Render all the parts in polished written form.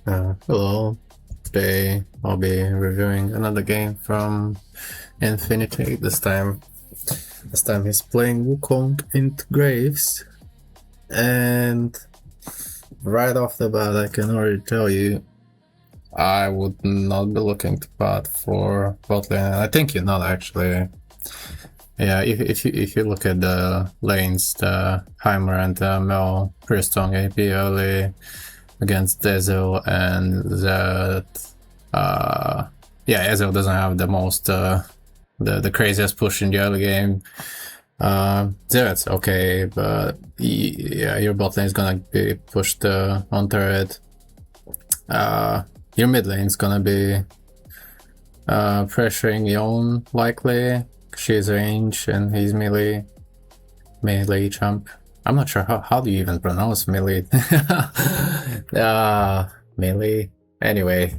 Hello. Today I'll be reviewing another game from Infinity. This time he's playing Wukong into Graves, and right off the bat, I can already tell you, I would not be looking to pot for bot lane. I think you're not actually. Yeah, if you look at the lanes, the Heimer and the Mel, pretty strong AP early against Dezel, and that yeah, Ezel doesn't have the most the craziest push in the early game. That's okay, but yeah, your bot lane is gonna be pushed on turret. Your mid lane is gonna be pressuring Yon likely. She's range and he's melee champ. I'm not sure how do you even pronounce melee. Melee. Anyway,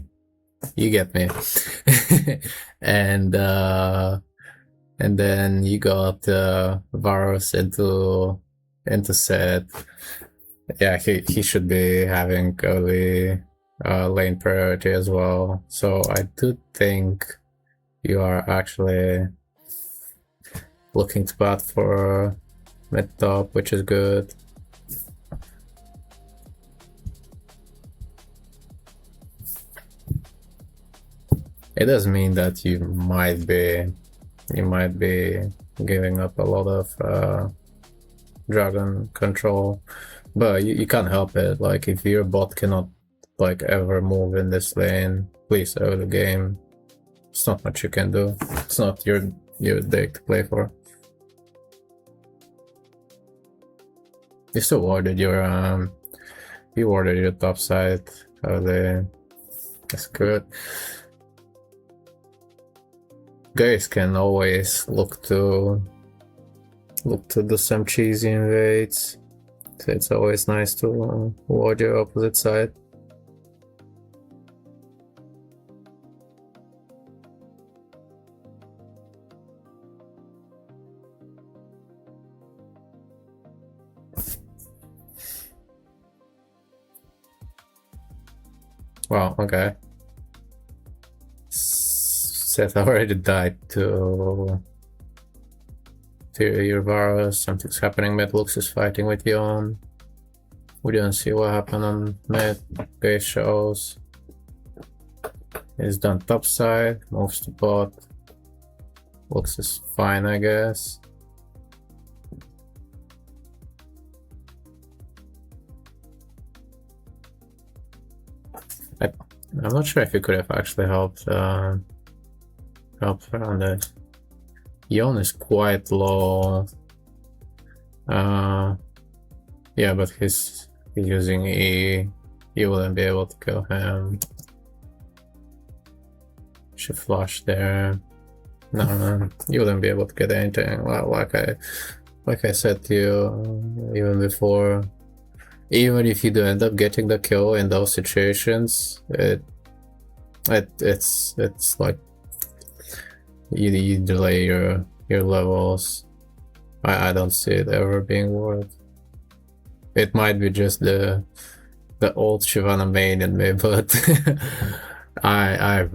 you get me. and then you got Varus into set. Yeah, he should be having early lane priority as well. So I do think you are actually looking to bat for mid top, which is good. It does mean that you might be giving up a lot of dragon control, but you can't help it. Like, if your bot cannot like ever move in this lane, please early game, it's not much you can do. It's not your deck to play for. You still warded your top side early. That's good. Guys can always look to do some cheesy invades, so it's always nice to ward your opposite side. Wow, okay. Seth already died to your Varus. Something's happening. Mid Lux is fighting with Yon. We didn't see what happened on mid. Base shows. He's done top side, moves to bot. Lux is fine, I guess. I'm not sure if he could have actually helped around it. Yon is quite low. Yeah, but he's using E. You wouldn't be able to kill him. Should flush there. No, you wouldn't be able to get anything. Well, like I said to you even before, even if you do end up getting the kill in those situations, it's like you delay your levels. I don't see it ever being worth. It might be just the old Shyvana main in me, but I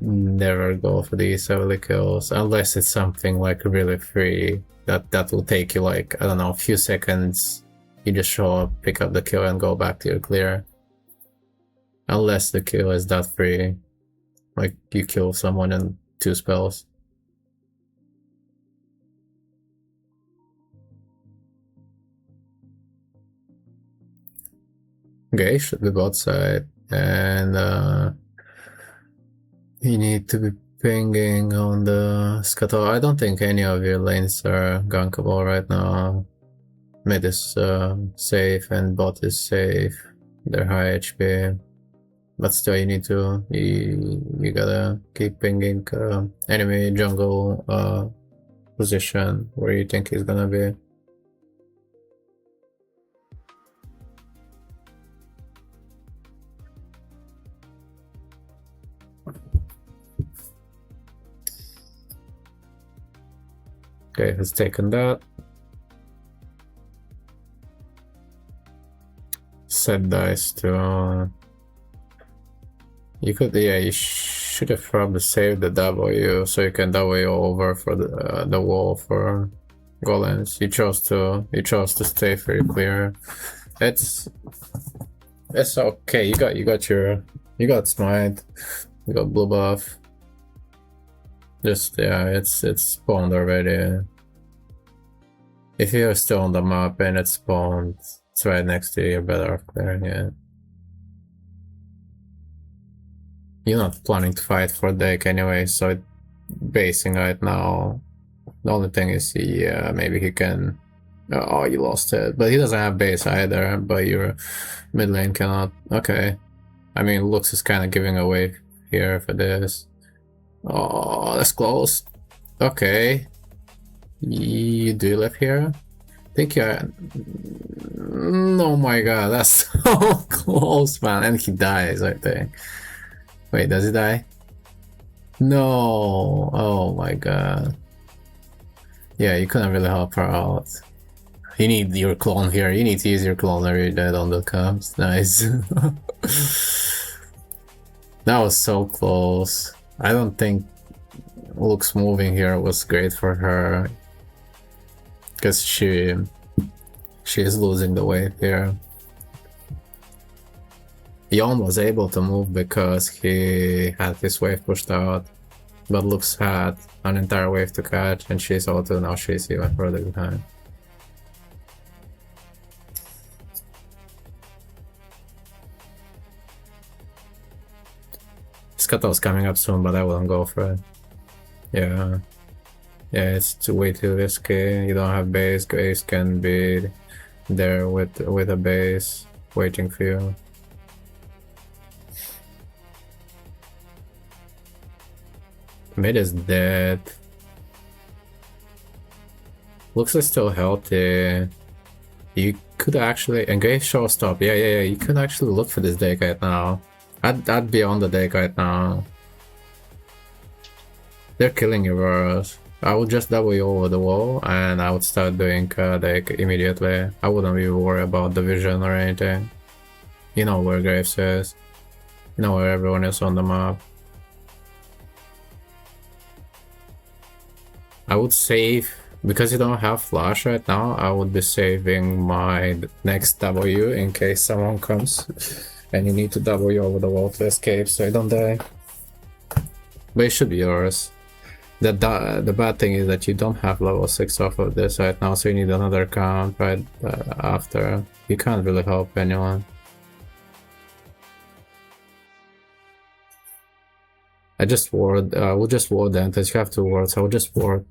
never go for these early kills unless it's something like really free that will take you like, I don't know, a few seconds. You just show up, pick up the kill, and go back to your clear. Unless the kill is that free, like you kill someone in 2 spells. Okay, should be bot side, and you need to be pinging on the scuttle. I don't think any of your lanes are gankable right now. Mid is safe and bot is safe. They're high HP, but still you need to you gotta keep pinging enemy jungle position where you think he's gonna be. Okay, he's taken that. Set dice to You could, yeah, you should have probably saved the W so you can W over for the wall for golems. You chose to stay very clear. It's okay. You got smite. You got blue buff. Just yeah, it's spawned already. If you're still on the map and it's spawned, it's right next to you. You're better off clearing it. You're not planning to fight for deck anyway, so basing right now. The only thing is, yeah, maybe he can. Oh, you lost it, but he doesn't have base either. But your mid lane cannot. Okay, I mean, Lux is kind of giving away here for this. Oh, that's close. Okay, you do live here. I think you're. Oh my god, that's so close, man, and he dies. I think. Wait, does he die? No. Oh my god. Yeah, you couldn't really help her out. You need your clone here. You need to use your clone or you're dead on the comps. Nice. That was so close. I don't think Luke's moving here was great for her. Because she is losing the wave here. Yon was able to move because he had his wave pushed out. But Luke's had an entire wave to catch, and she's auto, now she's even further behind. Scuttle's coming up soon, but I wouldn't go for it. Yeah. Yeah, it's way too risky. You don't have base. Grace can be there with a base waiting for you. Mid is dead. Looks like still healthy. You could actually engage showstop. Yeah. You could actually look for this deck right now. I'd be on the deck right now. They're killing your Varus. I would just double you over the wall and I would start doing deck immediately. I wouldn't even worry about the vision or anything. You know where Graves is. You know where everyone is on the map. I would save, because you don't have flash right now, I would be saving my next W in case someone comes and you need to W over the wall to escape so you don't die. But it should be yours. The bad thing is that you don't have level 6 off of this right now, so you need another count right after. You can't really help anyone. I just ward, we'll just ward the Dentist. You have 2 wards, I will just ward.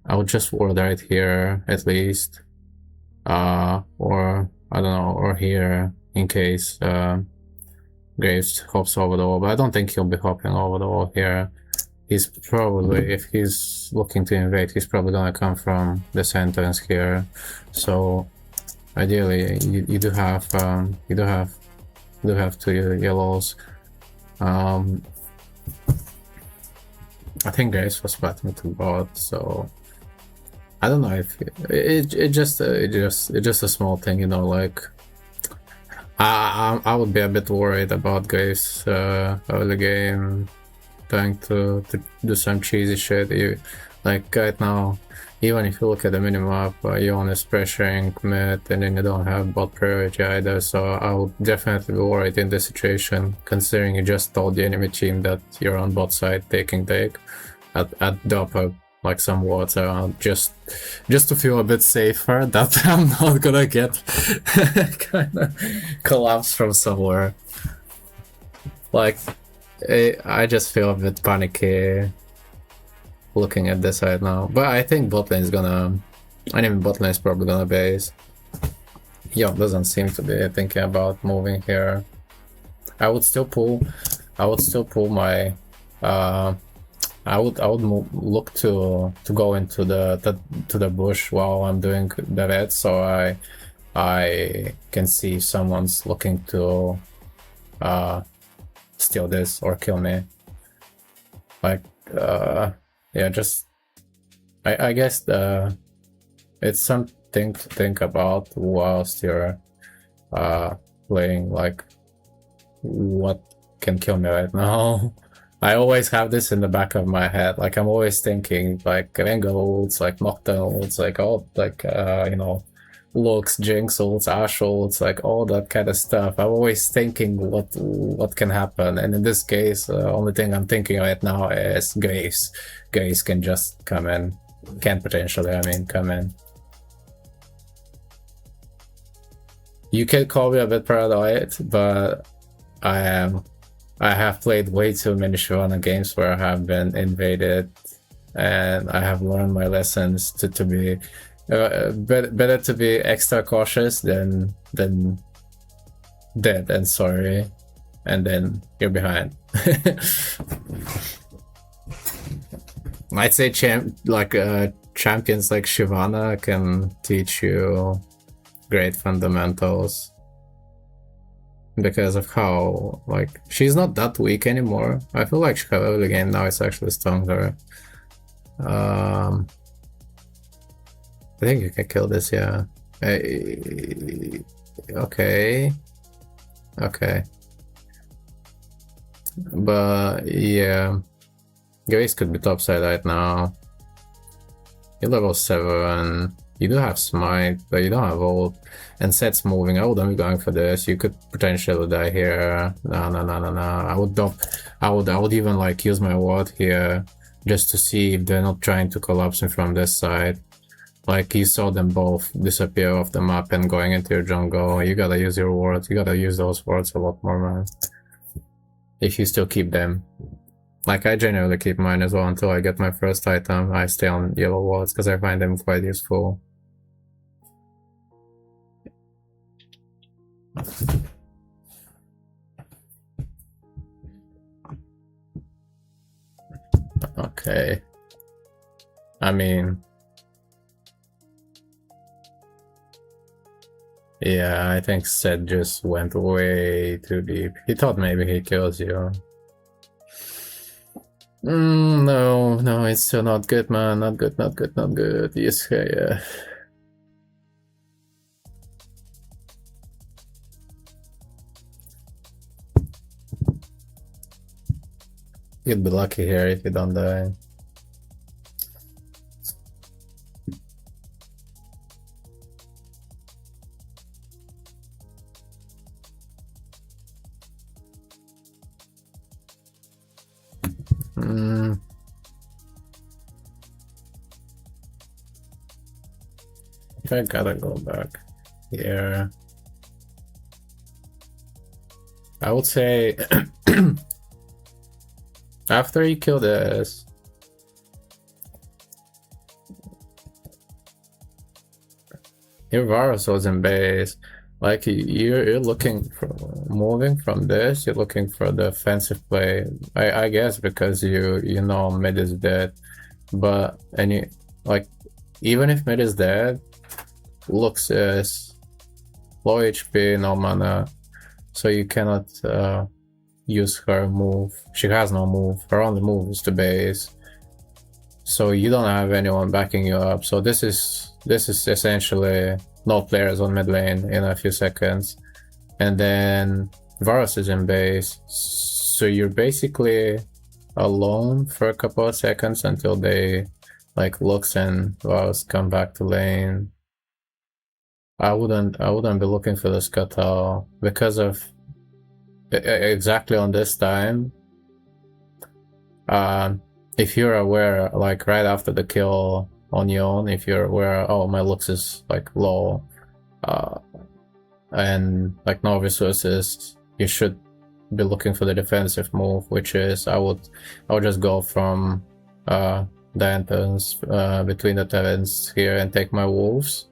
I would just ward right here, at least. Or, I don't know, or here, in case Graves hops over the wall. But I don't think he'll be hopping over the wall here. He's probably, if he's looking to invade, he's probably gonna come from this entrance here. So, ideally, you do have 2 yellows. I think Graves was batting to bot, so I don't know if it's just a small thing, you know. Like I would be a bit worried about Graves early game, trying to do some cheesy shit. Like right now, even if you look at the minimap, Yon is pressuring mid, and then you don't have bot priority either. So I would definitely be worried in this situation, considering you just told the enemy team that you're on bot side taking take. I'd drop like some wards around just to feel a bit safer that I'm not gonna get kind of collapse from somewhere. Like I just feel a bit panicky looking at this right now, but I think bot lane is gonna, I mean bot lane is probably gonna base. Yo doesn't seem to be thinking about moving here. I would still pull my I would look to go into the bush while I'm doing the red, so I can see if someone's looking to steal this or kill me. Like yeah, just I guess it's something to think about whilst you're playing, like what can kill me right now. I always have this in the back of my head. Like I'm always thinking like Rengar ults, like Nocturne ults, like all like you know, Lux, Jinx ults, Ashe ults, like all that kind of stuff. I'm always thinking what can happen, and in this case, only thing I'm thinking right now is Graves. Graves can just come in, can potentially, I mean, come in. You can call me a bit paranoid, but I am. I have played way too many Shyvana games where I have been invaded, and I have learned my lessons to be better to be extra cautious than dead and sorry, and then you're behind. I'd say champions like Shyvana can teach you great fundamentals because of how like she's not that weak anymore. I feel like her early game now is actually stronger. I think you can kill this, yeah. Okay. Okay. But yeah, Grace could be topside right now. You're level 7. You do have smite, but you don't have ult. And set's moving. I wouldn't be going for this. You could potentially die here. No. I would dump. I would even like use my ward here just to see if they're not trying to collapse me from this side. Like you saw them both disappear off the map and going into your jungle. You gotta use your wards. You gotta use those wards a lot more, man. If you still keep them. Like I generally keep mine as well until I get my first item. I stay on yellow wards because I find them quite useful. Okay. I mean, yeah, I think Seth just went way too deep. He thought maybe he kills you. No, it's still not good, man. Not good. Yes, yeah. You'd be lucky here if you don't die. I gotta go back here. I would say after you kill this, your Varus was in base. Like you're looking for moving from this. You're looking for the offensive play. I guess because you know mid is dead, but like even if mid is dead, Lux is low HP, no mana, so you cannot use her move. She has no move. Her only move is to base, so you don't have anyone backing you up. So this is essentially no players on mid lane in a few seconds, and then Varus is in base, so you're basically alone for a couple of seconds until they like Lux and Varus come back to lane. I wouldn't be looking for the scuttle because of exactly on this time. If you're aware, like right after the kill on your own, if you're aware, oh, my Lux is like low, and like no resources, you should be looking for the defensive move, which is I would just go from the entrance between the taverns here and take my wolves.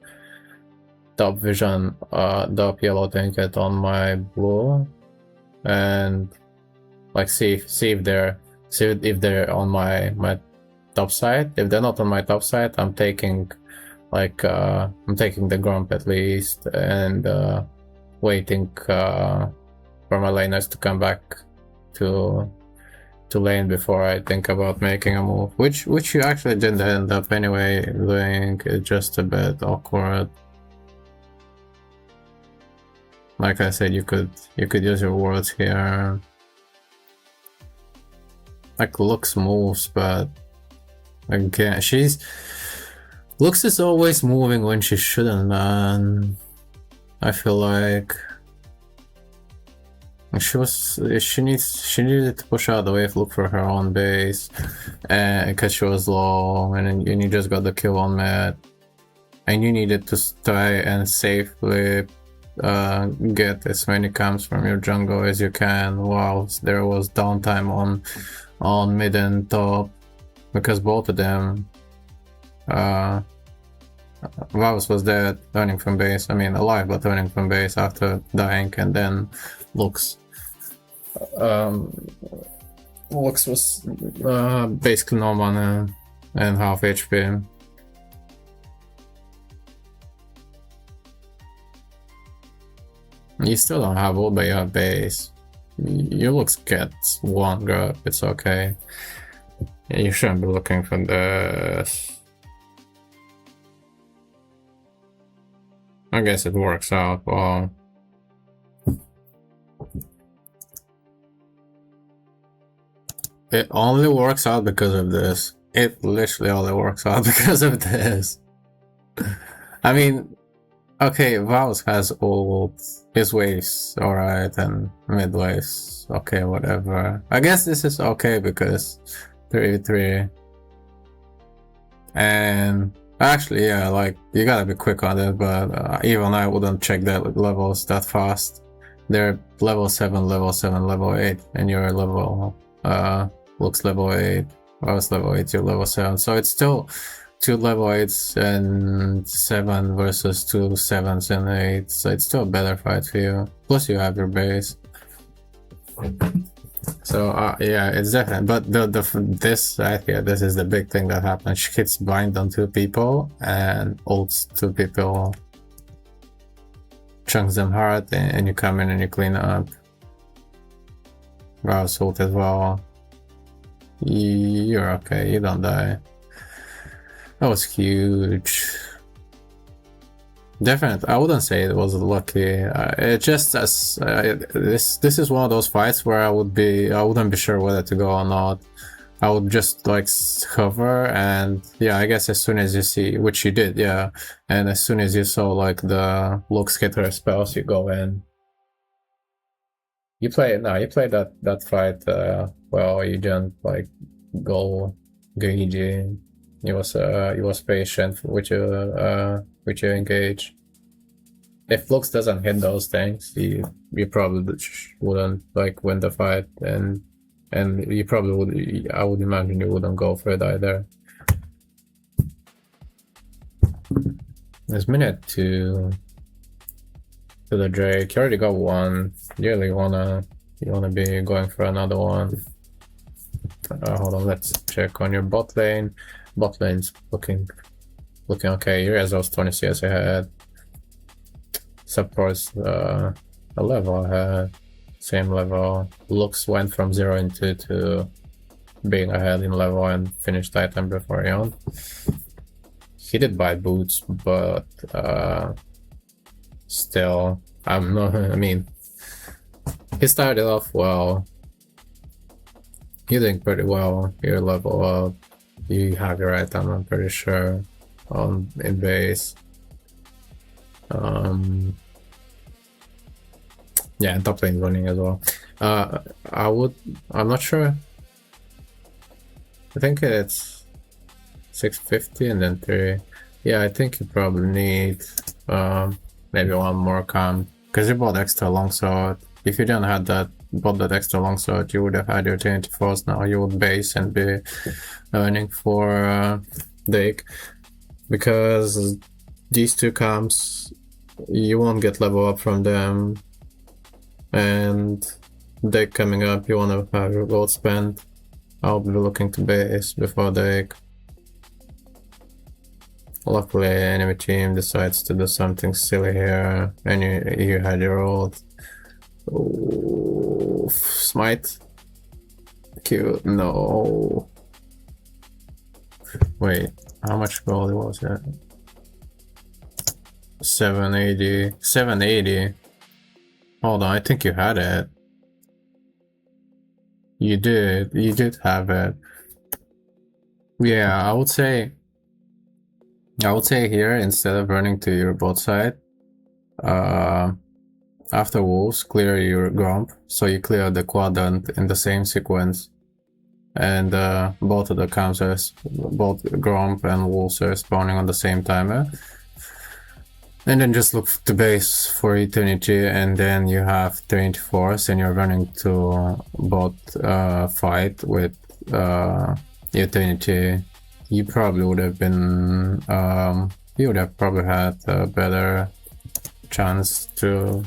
Top vision, top yellow trinket on my blue, and like see if they're on my top side. If they're not on my top side, I'm taking like I'm taking the grump at least, and waiting for my laners to come back to lane before I think about making a move, which you actually didn't end up anyway doing. It's just a bit awkward. Like I said, you could use your wards here. like Lux moves, but again, Lux is always moving when she shouldn't, man. I feel like she needed to push out the wave, look for her own base, and because she was low, and you just got the kill on Matt, and you needed to try and safely get as many camps from your jungle as you can whilst there was downtime on mid and top, because both of them, Vaus was dead, turning from base. I mean, alive but turning from base after dying, and then Lux. Lux was basically no mana and half HP. You still don't have all by your base. Your Lux gets one grab, it's okay. You shouldn't be looking for this. I guess it works out well. It only works out because of this. It literally only works out because of this. I mean, okay, Vaus has ult, his waves, alright, and mid waves, okay, whatever. I guess this is okay because 3v3. And actually, yeah, like, you gotta be quick on it, but even I wouldn't check that levels that fast. They're level 7, level 8, and you're level, Looks level 8, I was level 8, you're level 7, so it's still 2 level 8s and 7 versus 2 7s and 8s, so it's still a better fight for you. Plus you have your base. So yeah, it's different, but this right here, this is the big thing that happens. She hits bind on 2 people and ults 2 people, chunks them hard, and you come in and you clean up. Rouse ult as well. You're okay, you don't die. That was huge. Definitely, I wouldn't say it was lucky. It just as this is one of those fights where I wouldn't be sure whether to go or not. I would just like hover, and yeah, I guess as soon as you see, which you did, yeah, and as soon as you saw like the Lux hit her spells, you go in. You play that fight well. You didn't like go greedy. He was patient with your engage. If Lux doesn't hit those things, you probably wouldn't like win the fight, and you probably would. I would imagine you wouldn't go for it either. There's minute 2 to the Drake. You already got one. You really wanna be going for another one. Hold on, let's check on your bot lane. Bot lane's looking okay. Your Ezreal's 20 CS ahead. Support's a level ahead. Same level. Lux went from 0 into to being ahead in level and finished item before Ion. He did buy boots, but still, I mean, he started off well. You're doing pretty well. You're level up. You have your item, I'm pretty sure, in base. Yeah, and top lane running as well. I'm not sure. I think it's 650 and then 3. Yeah, I think you probably need maybe one more camp, because you bought extra longsword. If you didn't have bought that extra longsword, you would have had your Trinity Force. Now you would base and be earning for Dake, because these 2 camps you won't get level up from them, and Dake coming up, you want to have your gold spent. I'll be looking to base before Dake. Luckily, enemy team decides to do something silly here, and you had your ult. Oh, smite. Cute. No. Wait, how much gold was it? 780. 780. Hold on, I think you had it. You did have it. Yeah, I would say here, instead of running to your bot side, after wolves, clear your grump, so you clear the quadrant in the same sequence. And both of the counters, both grump and wolves are spawning on the same timer. And then just look to base for eternity, and then you have Trinity Force, and you're running to bot fight with eternity. You probably would have been you would have probably had a better chance to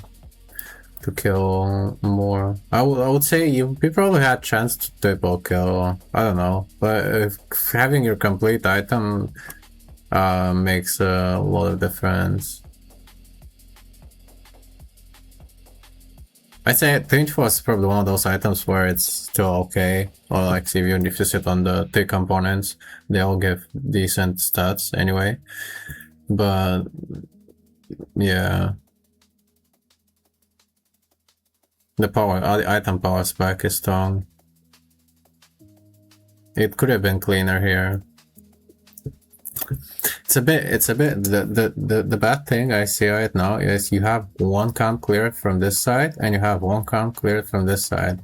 kill more. I would say you probably had chance to triple kill. I don't know, but if having your complete item makes a lot of difference. I'd say 24 is probably one of those items where it's still okay, or like even if you sit on the 3 components, they all give decent stats anyway. But yeah, the item power spike is strong. It could have been cleaner here. It's a bit the bad thing I see right now is you have one camp cleared from this side and you have one camp cleared from this side.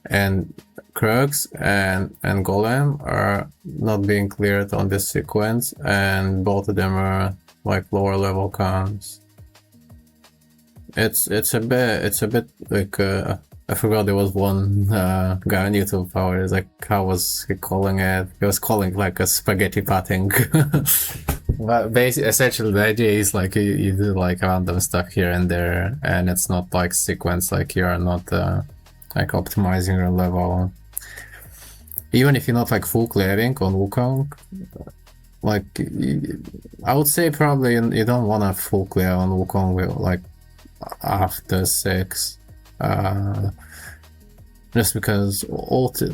And Krugs and Golem are not being cleared on this sequence, and both of them are like lower level camps. It's a bit like I forgot there was one guy on YouTube power. Like, how was he calling it? He was calling like a spaghetti patting. But basically, essentially, the idea is like you do like random stuff here and there, and it's not like sequence. Like you're not like optimizing your level. Even if you're not like full clearing on Wukong, like I would say probably you don't want to full clear on Wukong like after 6. Just because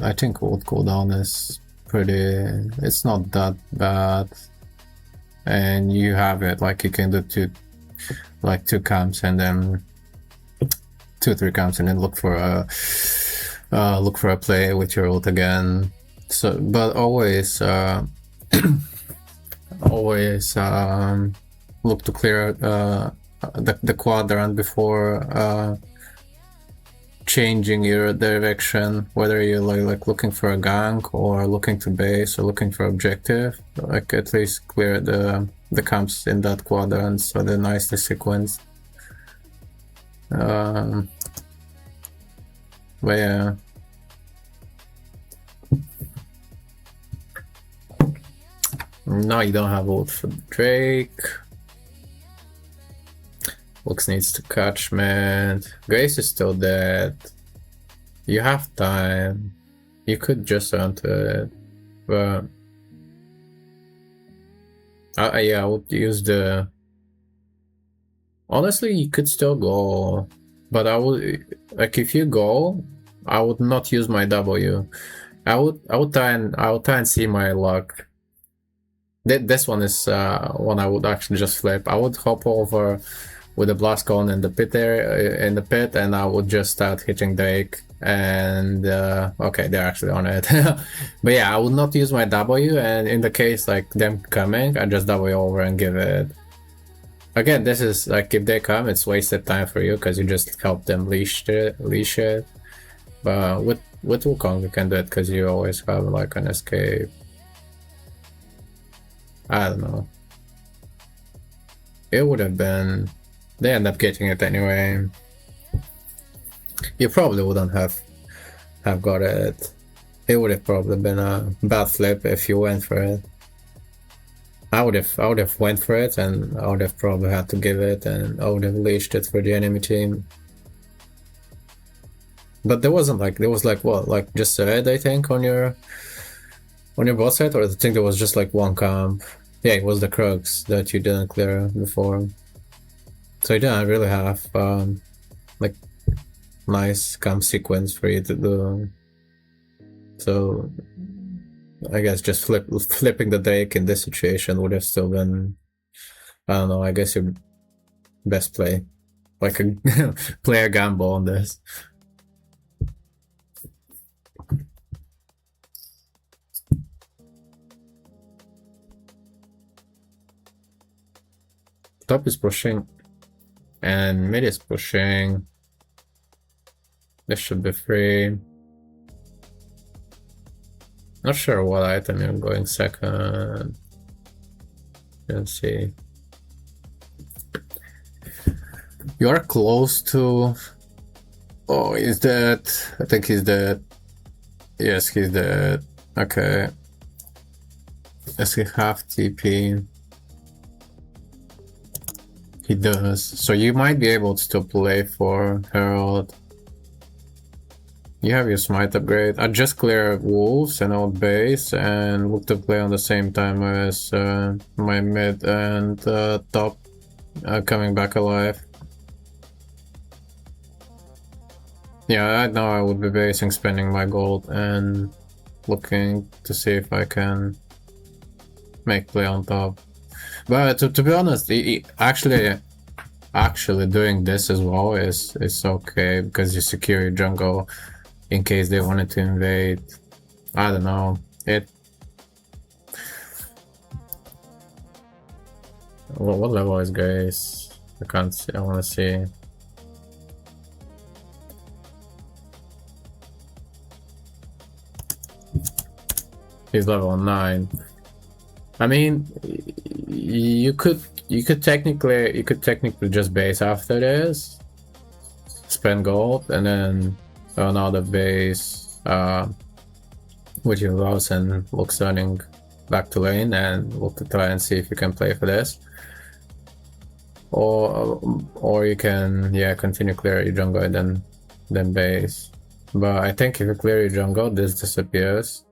I think ult cooldown is it's not that bad, and you have it like you can do two camps and then 2-3 camps and then look for a play with your ult again. So, but always always look to clear the quadrant before changing your direction, whether you're like looking for a gank or looking to base or looking for objective. Like at least clear the camps in that quadrant so they're nicely sequenced. But yeah. No, you don't have ult for Drake. Lux needs to catch, man. Grace is still dead. You have time. You could just run to it. But yeah, I would use the... Honestly, you could still go. But I would... Like, if you go, I would not use my W. I would try and see my luck. This one is one I would actually just flip. I would hop over with a blast cone in the pit and I would just start hitting Drake, and okay, they're actually on it. But yeah, I would not use my W, and in the case like them coming, I just W over and give it. Again, this is like, if they come, it's wasted time for you because you just help them leash it. But with Wukong you can do it because you always have like an escape. I don't know. It would have been... They end up getting it anyway. You probably wouldn't have got it. It would have probably been a bad flip if you went for it. I would have went for it, and I would have probably had to give it, and I would have leashed it for the enemy team. But there wasn't like, there was like what, like just a red, I think, on your bot side, or I think there was just like one camp. Yeah, it was the Krugs that you didn't clear before. So you didn't really have like nice camp sequence for you to do. So I guess just flipping the Drake in this situation would have still been, I don't know, I guess your best play. Like a player gamble on this. Top is pushing, and mid is pushing. This should be free. Not sure what item you're going second. Let's see. You are close to. Oh, he's dead. I think he's dead. Yes, he's dead. Okay. Does he have TP? He does. So you might be able to still play for Herald. You have your smite upgrade. I just clear wolves and old base and look to play on the same time as my mid and top coming back alive. Yeah, right now I would be basing spending my gold and looking to see if I can make play on top. But to be honest, actually doing this as well is okay because you secure your jungle in case they wanted to invade. I don't know. What level is Grace? I can't see. I want to see. He's level 9. I mean, you could technically just base after this, spend gold, and then another base with your loss and look turning back to lane and look to try and see if you can play for this. Or you can continue clear your jungle and then base. But I think if you clear your jungle, this disappears.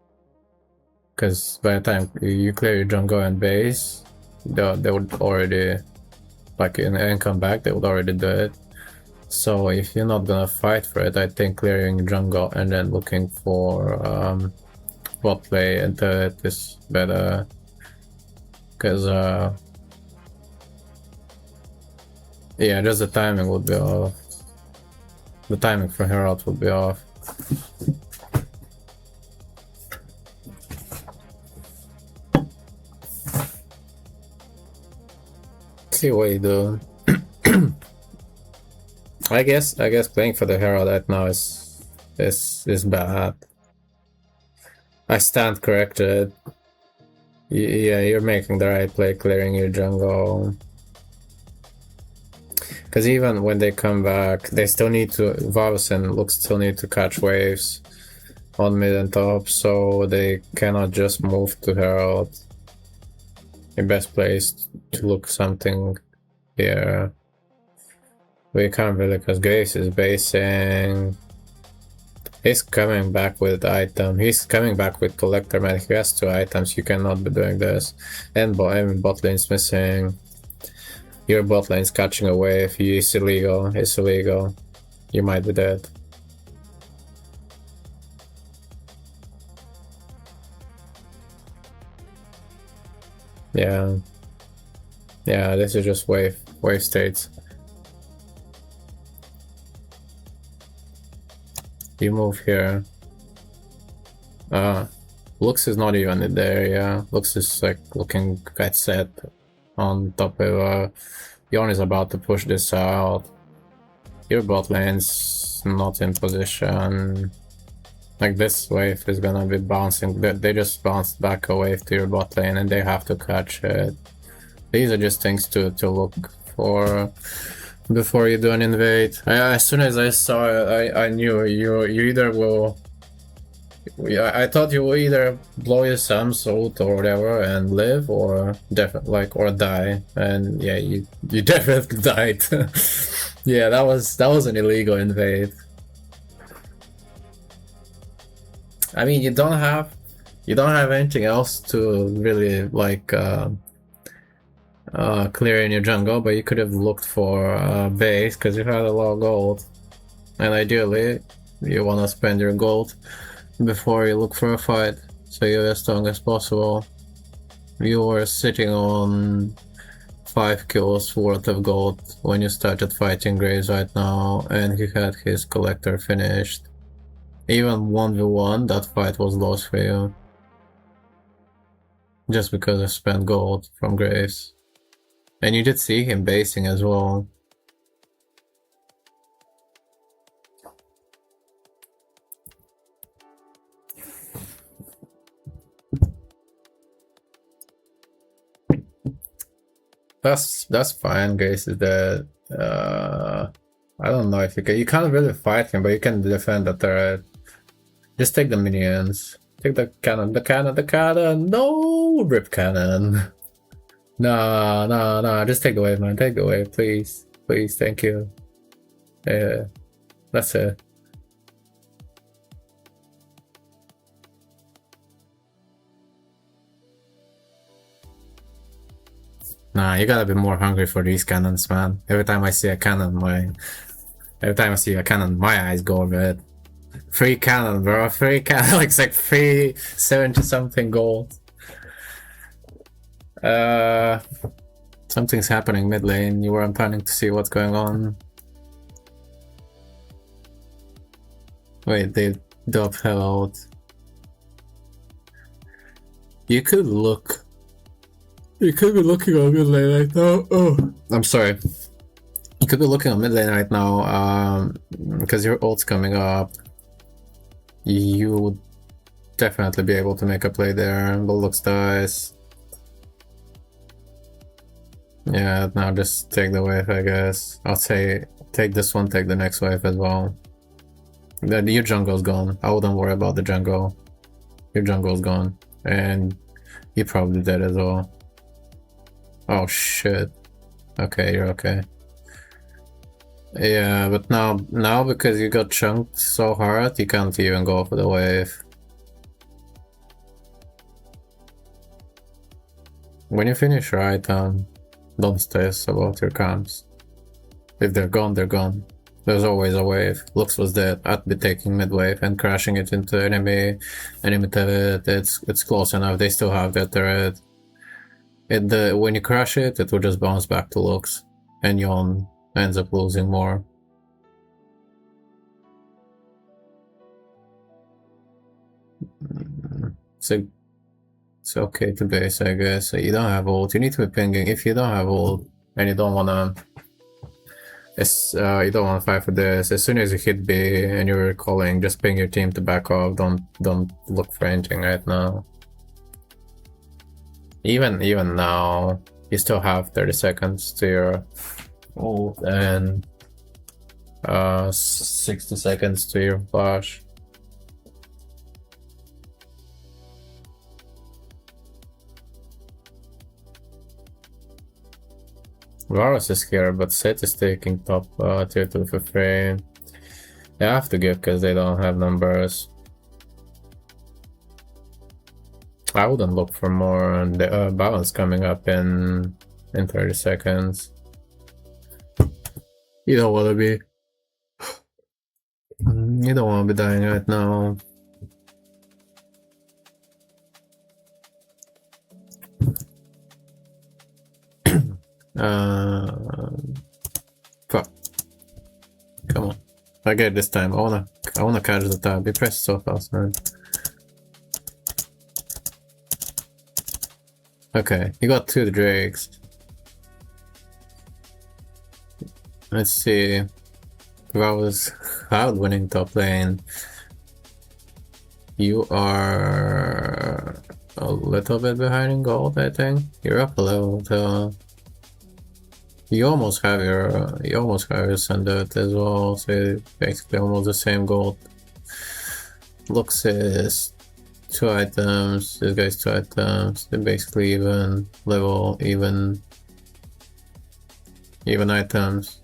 Because by the time you clear your jungle and base, they would already, like, and come back, they would already do it. So if you're not gonna fight for it, I think clearing jungle and then looking for bot play into it is better. Because yeah, just the timing would be off. The timing for Herald would be off. See what you do. I guess playing for the Herald right now is bad. I stand corrected. Yeah, you're making the right play, clearing your jungle. Because even when they come back, they still need to. Varus and Lux still need to catch waves on mid and top, so they cannot just move to Herald. Your best place to look something here. We can't really, because Grace is basing. He's coming back with item. He's coming back with collector, man. He has 2 items. You cannot be doing this. And bot lane's missing. Your bot lane's catching a wave. It's illegal. It's illegal. You might be dead. Yeah. Yeah, this is just wave states. You move here. Lux is not even in there, yeah. Lux is like looking quite set on top of Yon is about to push this out. Your bot lane's not in position. Like this wave is gonna be bouncing. They just bounced back a wave to your bot lane and they have to catch it. These are just things to look for before you do an invade. As soon as I saw it, I knew you either will. I thought you will either blow your Sam's ult or whatever and live, or or die. And yeah, you definitely died. Yeah, that was an illegal invade. I mean, you don't have anything else to really like clear in your jungle, but you could have looked for base because you had a lot of gold, and ideally you want to spend your gold before you look for a fight, so you're as strong as possible. You were sitting on 5 kills worth of gold when you started fighting Graves right now, and he had his collector finished. Even 1v1, that fight was lost for you. Just because I spent gold from Graves. And you did see him basing as well. That's fine, guys. Is that I don't know if you can't really fight him, but you can defend the turret. Just take the minions. Take the cannon, the cannon, the cannon. No, rip cannon. Nah, nah, nah. Just take the wave, man. Take the wave, please, please. Thank you. Yeah, that's it. Nah, you gotta be more hungry for these cannons, man. Every time I see a cannon, my eyes go red. Free cannon, bro. Free cannon. Like, it's like 370 something gold. Something's happening mid lane. You weren't planning to see what's going on. Wait, they drop hell out. You could look. You could be looking on mid lane right now. Oh, I'm sorry. You could be looking on mid lane right now, because your ult's coming up. You would definitely be able to make a play there. But looks dies. Yeah, now just take the wave, I guess. I'll say take this one, take the next wave as well. Your jungle's gone. I wouldn't worry about the jungle. Your jungle's gone. And you're probably dead as well. Oh shit. Okay, you're okay. Yeah, but now because you got chunked so hard, you can't even go for the wave. When you finish your item, don't stress about your camps. If they're gone, they're gone. There's always a wave. Lux was dead. I'd be taking mid wave and crashing it into enemy turret. It's close enough. They still have their turret. When you crash it, it will just bounce back to Lux, and Yon ends up losing more. So it's okay to base, I guess. You don't have ult. You need to be pinging. If you don't have ult and you don't wanna fight for this, as soon as you hit B and you're calling, just ping your team to back off. Don't look for anything right now. Even now, you still have 30 seconds to your ult and 60 seconds to your flash. Varus is here, but Set is taking top tier 2 for free. They have to give because they don't have numbers. I wouldn't look for more, and the balance coming up in 30 seconds. You don't want to be. You don't want to be dying right now. Fuck. Come on. I get it this time. I wanna catch the tab. You press so fast, man. Okay, you got 2 Drakes. Let's see. If I was Cloud winning top lane, you are a little bit behind in gold, I think. You're up a level though. You almost have your Sundet as well, so basically almost the same gold. Lux is 2 items, this guy's 2 items, they're basically even level, even items.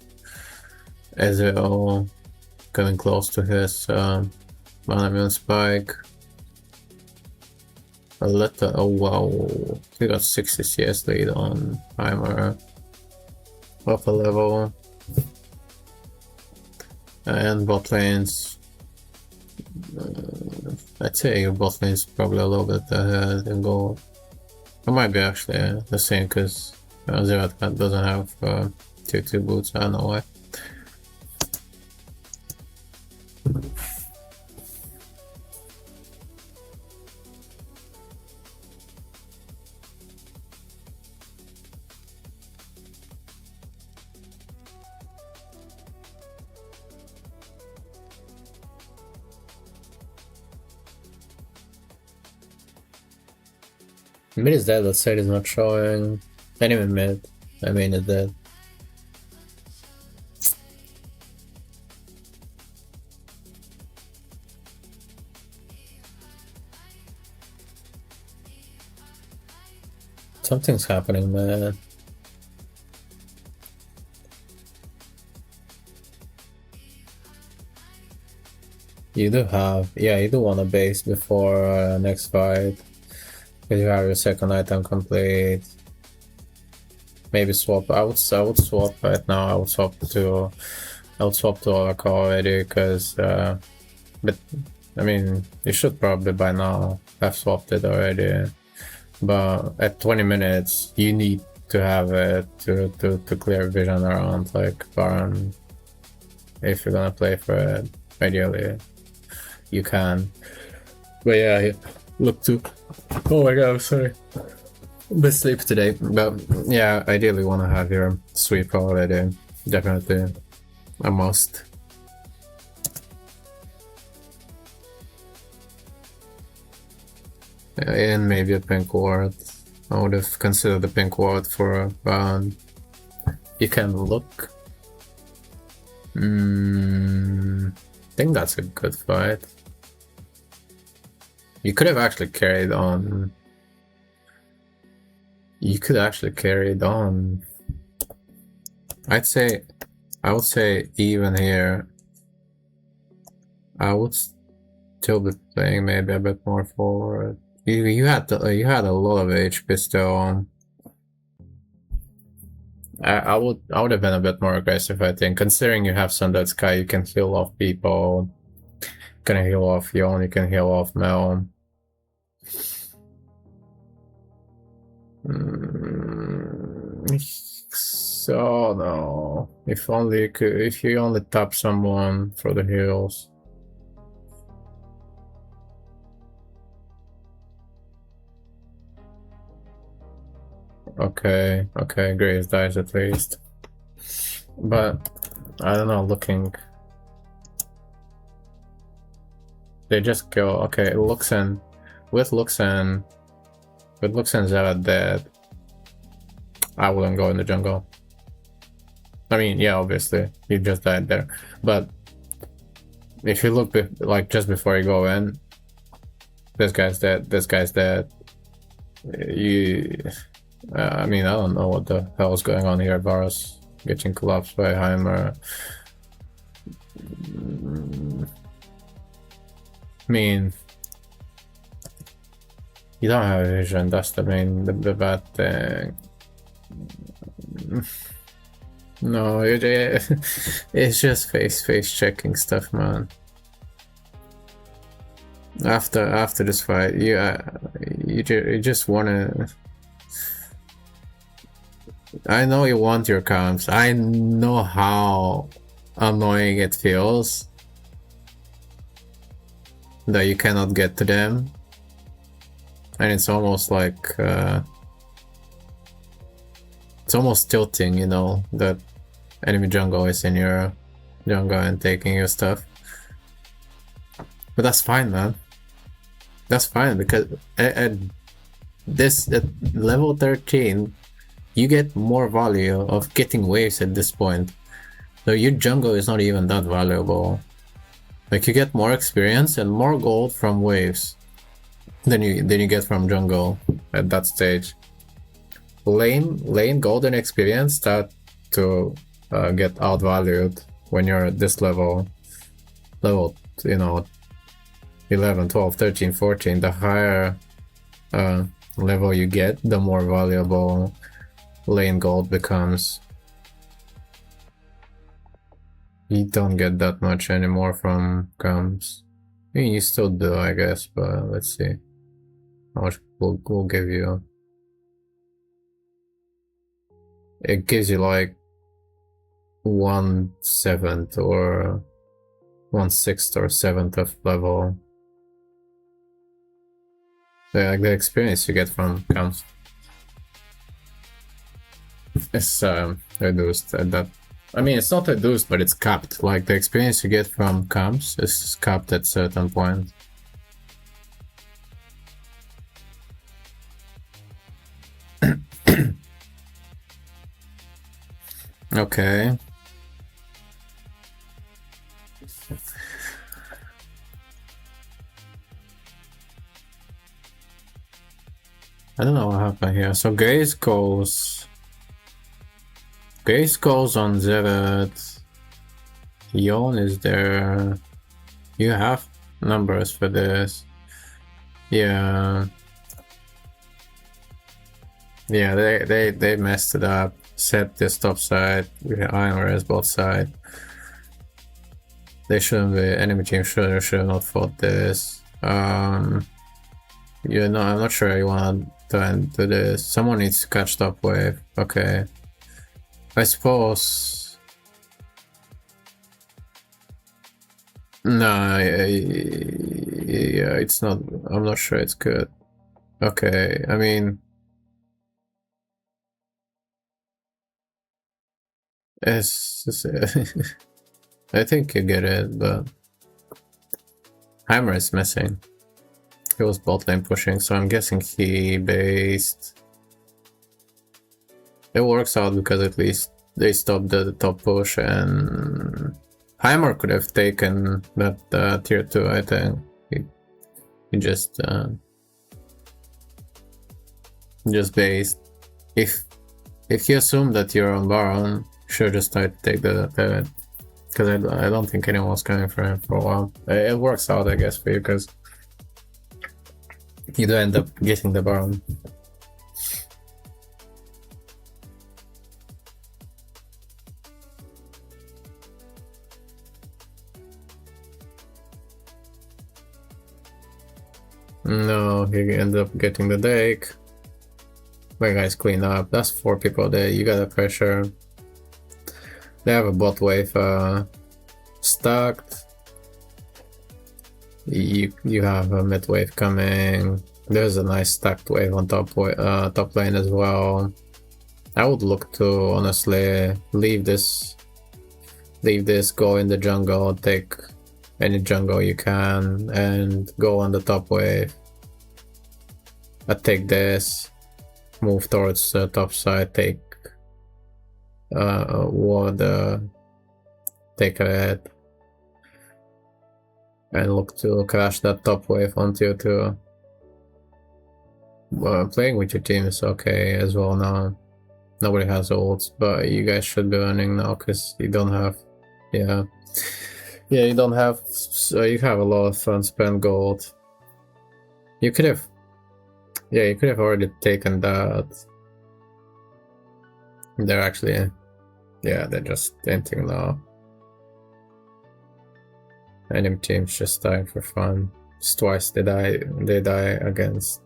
Ezreal coming close to his Manamian spike. Oh wow, he got 60 CS lead on Heimer. Off a level. And bot lanes. I'd say your bot lane's probably a little bit ahead in gold. It might be actually the same because Zerat doesn't have tier 2 boots, I don't know why. Mid is dead, let's say it's not showing. Enemy mid, I mean it's dead. Something's happening, man. You do have, yeah, you do want a base before next fight. Because you have your second item complete. Maybe swap. I would swap right now. I would swap to Oracle already, because but I mean you should probably by now have swapped it already. But at 20 minutes you need to have it to clear vision around like Baron. If you're gonna play for it, ideally you can. But yeah, look to. Oh my god, I'm sorry. Bit sleep today, but yeah, ideally want to have your sweep already. Definitely a must. And maybe a pink ward. I would have considered the pink ward for a bound. You can look. I think that's a good fight. You could have actually carried on. You could actually carry it on. I would say even here, I would still be playing maybe a bit more forward. You had a lot of HP still. I would have been a bit more aggressive, I think, considering you have Sundead Sky. You can heal off people. You can heal off Yon. You can heal off Mel. So no. If you only tap someone for the heals. Okay, Graves dies at least. But I don't know, looking. They just go, okay, Luxen. With Luxen Zera dead, I wouldn't go in the jungle. I mean, yeah, obviously, he just died there. But if you look like just before you go in, this guy's dead, this guy's dead. I mean, I don't know what the hell is going on here. Varus getting collapsed by Heimer. I mean, you don't have vision, that's the bad thing. No, it's just face checking stuff, man. After this fight, you just wanna. I know you want your comps. I know how annoying it feels that you cannot get to them, and it's almost like it's almost tilting, you know, that enemy jungle is in your jungle and taking your stuff. But that's fine, man. That's fine, because at level 13, you get more value of getting waves at this point. So your jungle is not even that valuable. Like, you get more experience and more gold from waves than you get from jungle at that stage. Lane gold and experience start to get outvalued when you're at this level, you know, 11, 12, 13, 14. The higher level you get, the more valuable lane gold becomes. You don't get that much anymore from comps. I mean, you still do, I guess, but let's see how much we'll give you. It gives you like 1/7 or 1/6 or 7th of level. Yeah, like the experience you get from comps is reduced at that. I mean, it's not reduced, but it's capped. Like, the experience you get from comps is capped at certain point. Okay. I don't know what happened here. So Gaze goes on Zeret. Yon is there. You have numbers for this. Yeah. Yeah, they messed it up. Set this top side with Iron Res both side. They shouldn't be. Enemy team should have not fought this. You know, I'm not sure you want to do this. Someone needs to catch top wave. Okay. I suppose. No, yeah, it's not. I'm not sure it's good. Okay, I mean, it's I think you get it, but Hammer is missing. He was bot lane pushing, so I'm guessing he based. It works out because at least they stopped the top push, and Heimer could have taken that tier 2, I think. He just based. If you assume that you're on Baron, should just try to take the pivot. Because I don't think anyone was coming for him for a while. It works out, I guess, for you, because you do end up getting the Baron. No, he ended up getting the Dake. My guys clean up. That's 4 people there. You got a pressure. They have a bot wave stacked. You have a mid wave coming. There's a nice stacked wave on top lane as well. I would look to honestly leave this, go in the jungle, take any jungle you can, and go on the top wave. I take this, move towards the top side, take ward, take a hit, and look to crash that top wave on tier 2. Playing with your team is okay as well now. Nobody has ults, but you guys should be running now because you don't have, yeah, you don't have, so you have a lot of unspent gold. You could have, yeah, you could have already taken that. They're actually, yeah, they're just entering now. Enemy team's just dying for fun. Just twice they die against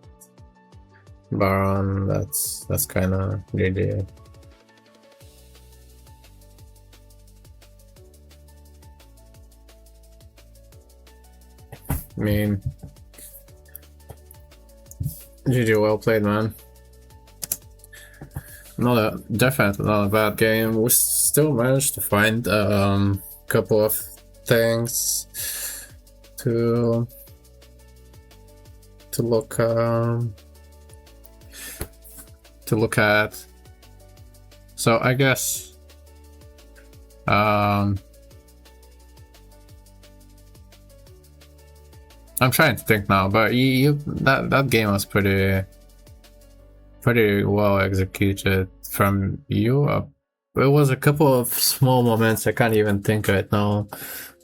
Baron. That's kinda GG. I mean, GG, well played, man. Definitely not a bad game. We still managed to find a couple of things to look at. So I guess I'm trying to think now, but that game was pretty well executed from you. There was a couple of small moments I can't even think right now.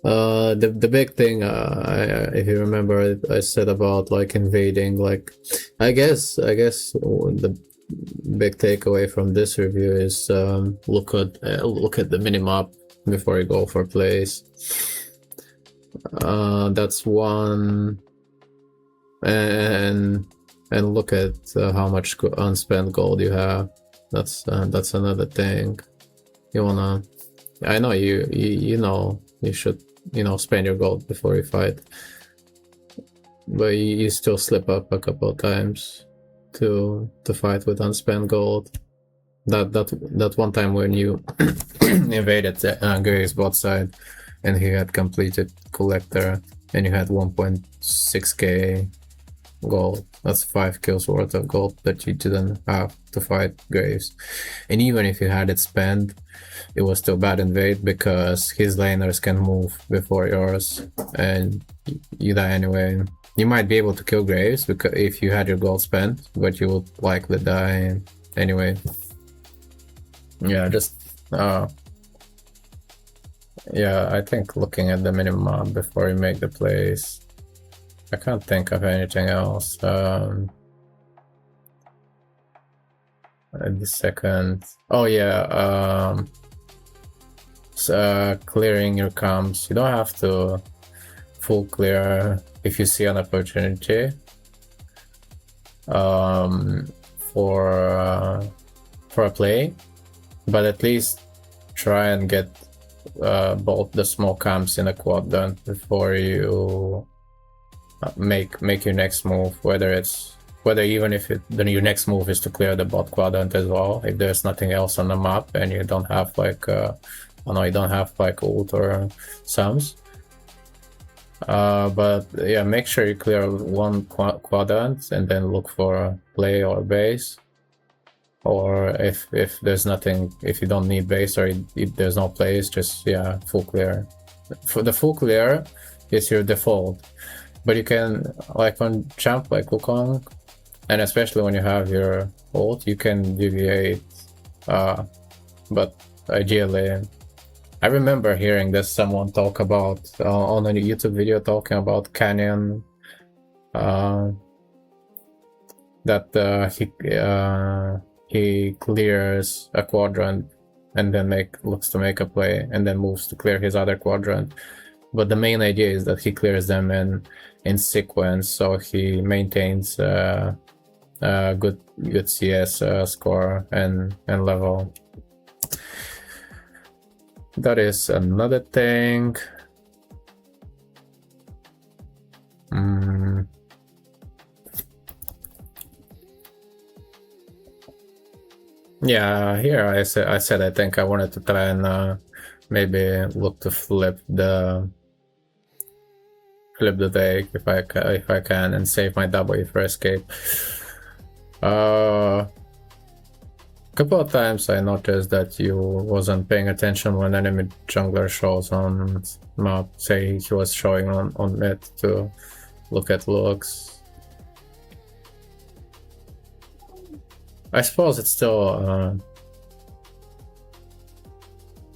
The big thing, if you remember, I said about like invading. Like, I guess the big takeaway from this review is look at the minimap before you go for plays. That's one, and look at how much unspent gold you have. That's another thing. You wanna, I know you know you should spend your gold before you fight, but you still slip up a couple of times to fight with unspent gold. That one time when you invaded Gary's bot side and he had completed collector and you had 1.6k gold. That's 5 kills worth of gold that you didn't have to fight Graves. And even if you had it spent, it was still bad invade because his laners can move before yours and you die anyway. You might be able to kill Graves because if you had your gold spent, but you would likely die anyway. Yeah, just yeah, I think looking at the minimap before you make the plays. I can't think of anything else. The second, oh yeah, clearing your comms. You don't have to full clear if you see an opportunity for a play, but at least try and get both the small comms in a quadrant before you make your next move, whether even if your next move is to clear the bot quadrant as well, if there's nothing else on the map and you don't have like you don't have like ult or sums. But yeah, make sure you clear one quadrant and then look for play or base. Or if there's nothing, if you don't need base or if there's no plays, just yeah, full clear. For the full clear is your default, but you can, like on champ like Wukong, and especially when you have your ult, you can deviate. But ideally, I remember hearing this someone talk about on a YouTube video talking about Canyon, that he clears a quadrant and then looks to make a play and then moves to clear his other quadrant. But the main idea is that he clears them in sequence, so he maintains good CS score and level. That is another thing. Yeah, here I said I think I wanted to try and maybe look to flip the take if I can and save my W for escape. Couple of times I noticed that you wasn't paying attention when enemy jungler shows on map. Say he was showing on mid to look at looks. I suppose it's still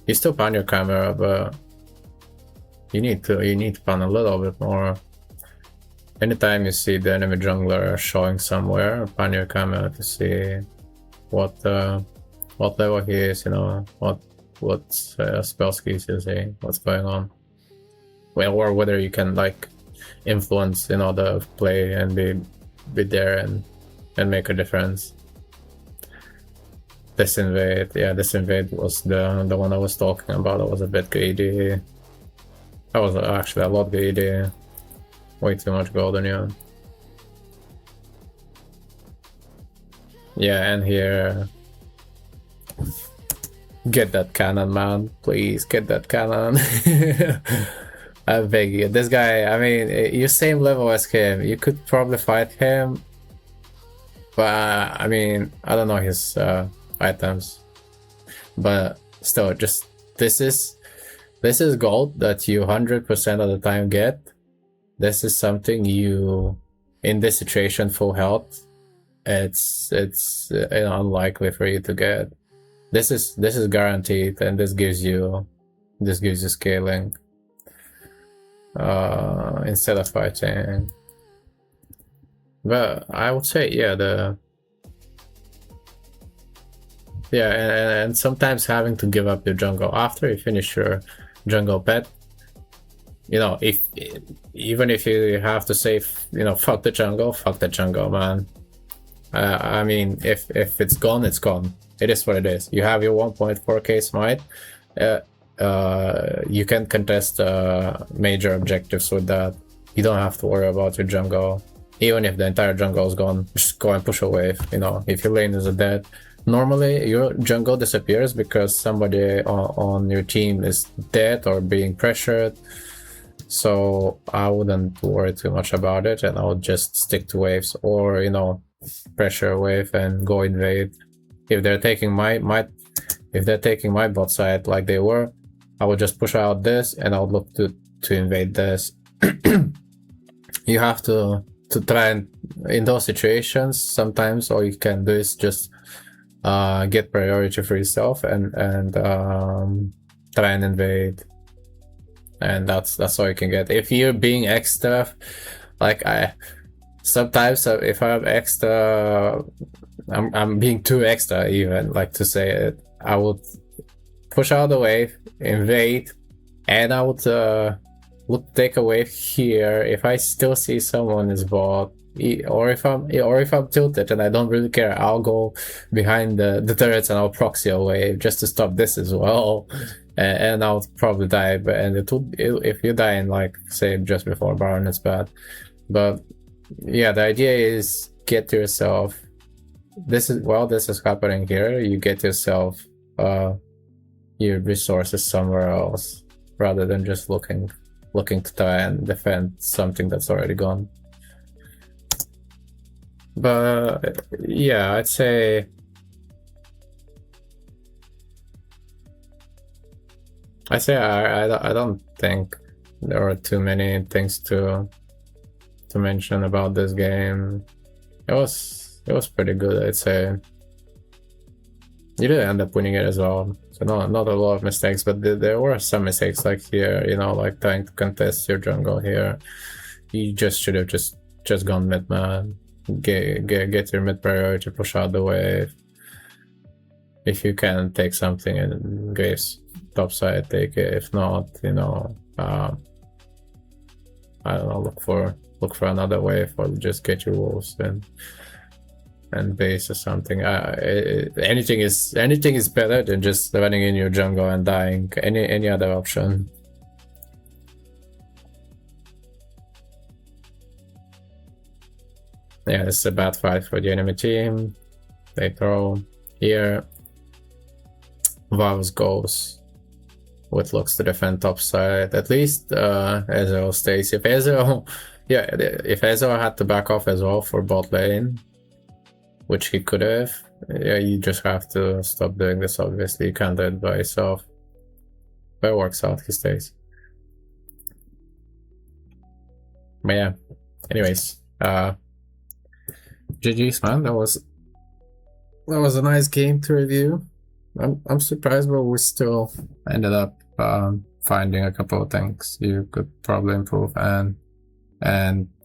you still pan your camera, but you need to pan a little bit more. Anytime you see the enemy jungler showing somewhere, pan your camera to see what level he is, you know, what spell skills he's using, what's going on. Well, or whether you can like influence, you know, the play and be there and make a difference. This invade was the one I was talking about. It was a bit greedy. That was actually a lot greedy. Way too much gold on you. Yeah, and here, get that cannon, man. Please get that cannon. I beg you. This guy, I mean, you're same level as him. You could probably fight him, but I mean, I don't know his items. But still, just this is gold that you 100% of the time get. This is something you, in this situation, full health, it's unlikely for you to get. This is guaranteed, and this gives you scaling instead of fighting. But I would say and sometimes having to give up your jungle after you finish your jungle pet. You know, even if you have to say, you know, fuck the jungle, man. I mean, if it's gone, it's gone. It is what it is. You have your 1.4k smite. You can contest major objectives with that. You don't have to worry about your jungle. Even if the entire jungle is gone, just go and push a wave. You know, if your lane is dead, normally your jungle disappears because somebody on your team is dead or being pressured. So I wouldn't worry too much about it, and I would just stick to waves, or, you know, pressure wave and go invade. If they're taking my if they're taking my bot side like they were, I would just push out this and I would look to invade this. You have to try and, in those situations, sometimes all you can do is just get priority for yourself and try and invade, and that's all you can get. If you're being extra, like sometimes if I'm extra, I'm being too extra even, like to say it, I would push out the wave, invade, and I would take a wave here. If I still see someone is bot, or if I'm tilted and I don't really care, I'll go behind the turrets and I'll proxy a wave just to stop this as well. And I'll probably die, and if you die in, like, say just before Baron, it's bad. But yeah, the idea is get yourself, this is happening here, you get yourself your resources somewhere else rather than just looking to try and defend something that's already gone. But yeah, I'd say I don't think there are too many things to mention about this game. It was pretty good, I'd say. You did end up winning it as well, so not a lot of mistakes, but there were some mistakes, like here, you know, like trying to contest your jungle here. You just should have just gone mid, man. Get your mid priority, push out the wave. If you can take something in Graves top side, take it. If not, you know, I don't know, look for another wave, or just get your wolves and base or something. Anything is better than just running in your jungle and dying. Any other option. Yeah, this is a bad fight for the enemy team. They throw here. Varus goes with looks to defend top side. At least Ezreal stays. If Ezreal had to back off as well for bot lane, which he could have, yeah, you just have to stop doing this, obviously. You can't do it by yourself. But it works out, he stays. But yeah, anyways, GG's, man. That was a nice game to review. I'm surprised, but we still ended up finding a couple of things you could probably improve, and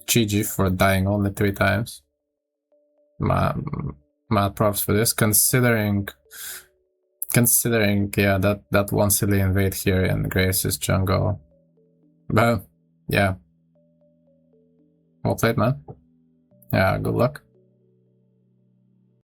GG for dying only 3 times. Mad props for this, considering yeah, that one silly invade here in Graves' jungle. But yeah, well played, man. Yeah, good luck.